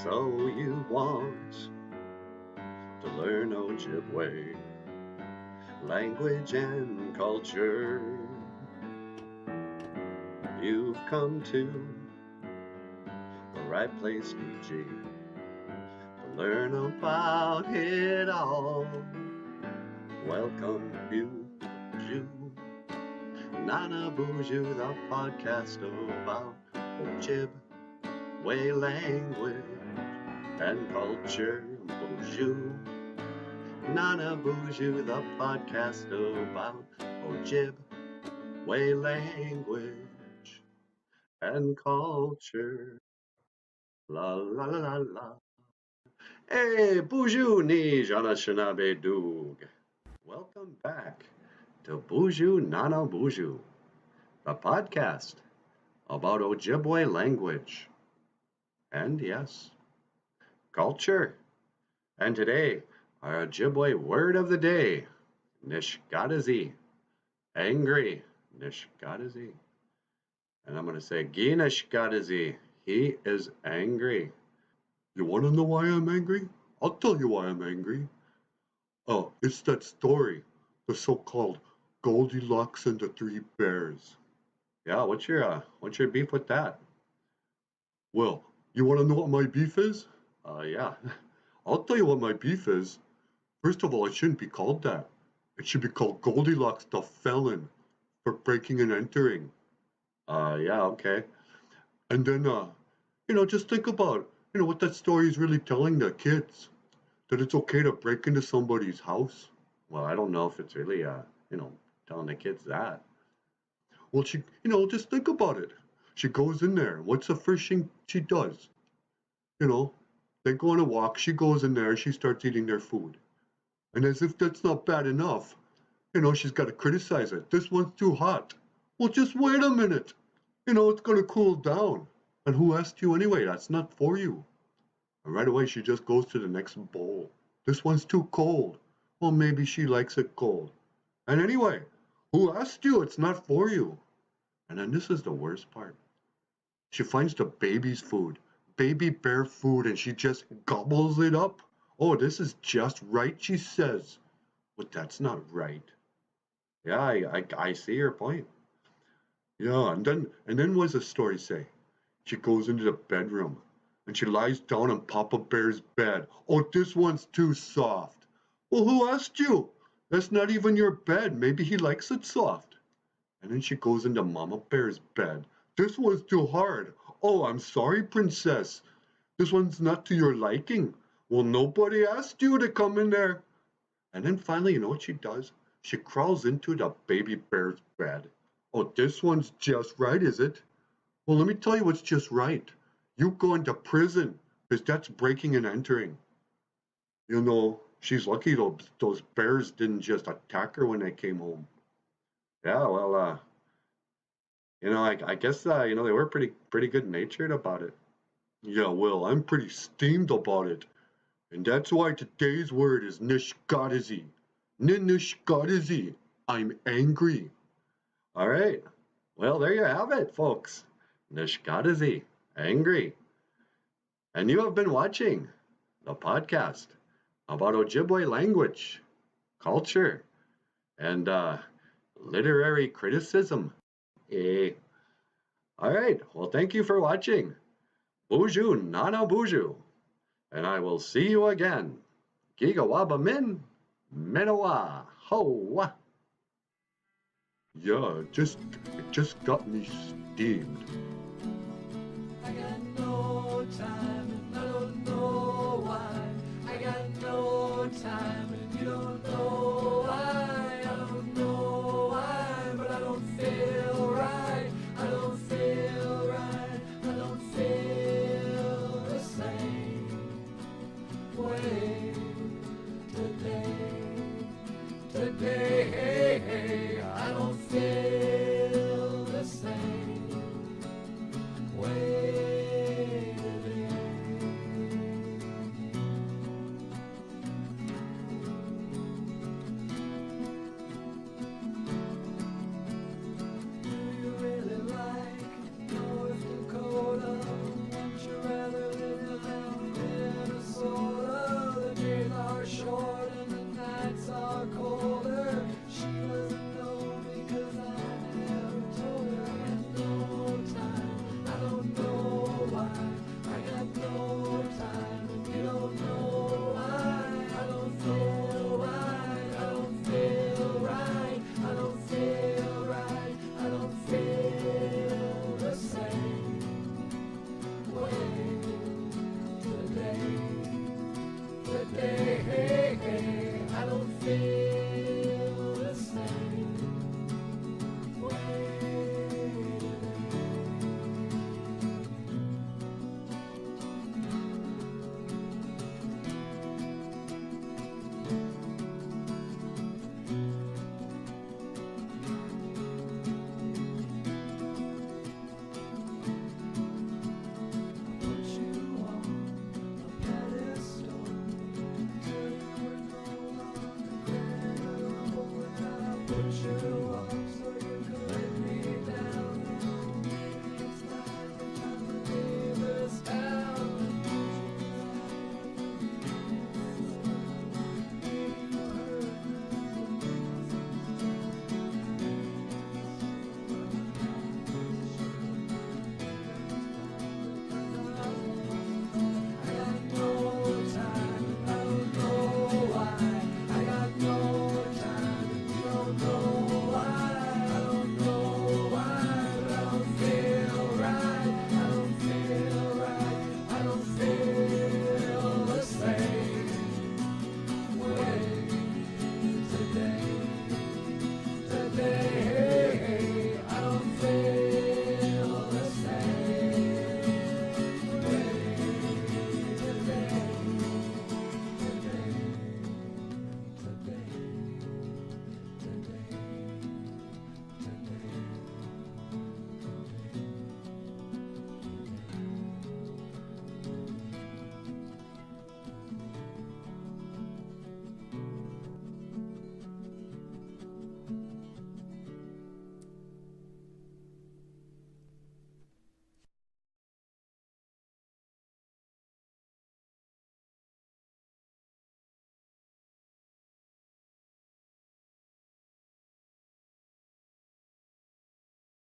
So you want to learn Ojibwe language and culture. You've come to the right place, BG, to learn about it all. Welcome, BOOZHOO, Nana BOOZHOO, the podcast about Ojibwe language and culture. BOOZHOO, Nana BOOZHOO, the podcast about Ojibwe language and culture. La la la la la. Hey, BOOZHOO ni jana shinabe doog. Welcome back to BOOZHOO Nana BOOZHOO, the podcast about Ojibwe language and, yes, culture. And today, our Ojibwe word of the day, Nishgadazi, angry, Nishgadazi. And I'm going to say, Ginishgadazi, he is angry. You want to know why I'm angry? I'll tell you why I'm angry. Oh, it's that story, the so-called Goldilocks and the Three Bears. Yeah, what's your beef with that? Well, you want to know what my beef is? Yeah. I'll tell you what my beef is. First of all, it shouldn't be called that. It should be called Goldilocks the Felon for breaking and entering. Yeah, okay. And then, just think about, what that story is really telling the kids. That it's okay to break into somebody's house. Well, I don't know if it's really, telling the kids that. Well, just think about it. She goes in there. What's the first thing she does? They go on a walk. She goes in there. She starts eating their food. And as if that's not bad enough, she's got to criticize it. This one's too hot. Well, just wait a minute. It's going to cool down. And who asked you anyway? That's not for you. And right away, she just goes to the next bowl. This one's too cold. Well, maybe she likes it cold. And anyway, who asked you? It's not for you. And then this is the worst part. She finds the baby's food, baby bear food, and she just gobbles it up. Oh, this is just right, she says. But that's not right. Yeah, I see your point. Yeah, and then what does the story say? She goes into the bedroom and she lies down on Papa Bear's bed. Oh, this one's too soft. Well, who asked you? That's not even your bed. Maybe he likes it soft. And then she goes into Mama Bear's bed. This one's too hard. Oh, I'm sorry, princess. This one's not to your liking. Well, nobody asked you to come in there. And then finally, you know what she does? She crawls into the baby bear's bed. Oh, this one's just right, is it? Well, let me tell you what's just right. You go into prison, because that's breaking and entering. She's lucky those bears didn't just attack her when they came home. Yeah, well, I guess, they were pretty good-natured about it. Yeah, well, I'm pretty steamed about it. And that's why today's word is nishgadazi. Nishgadazi. I'm angry. All right. Well, there you have it, folks. Nishgadazi. Angry. And you have been watching the podcast about Ojibwe language, culture, and literary criticism. Eh. All right. Well, thank you for watching. BOOZHOO Nana BOOZHOO. And I will see you again. Gigawaba min, Minowa, ho. Yeah, it just got me steamed. I got no time and I don't know why. I got no time and you don't know why. I don't know why, but I don't feel right. I don't feel right. I don't feel the same way today. I don't feel the same way today. Do you really like North Dakota? Won't you rather live still the same way put you on a pedestal till you were no longer credible, and I put you on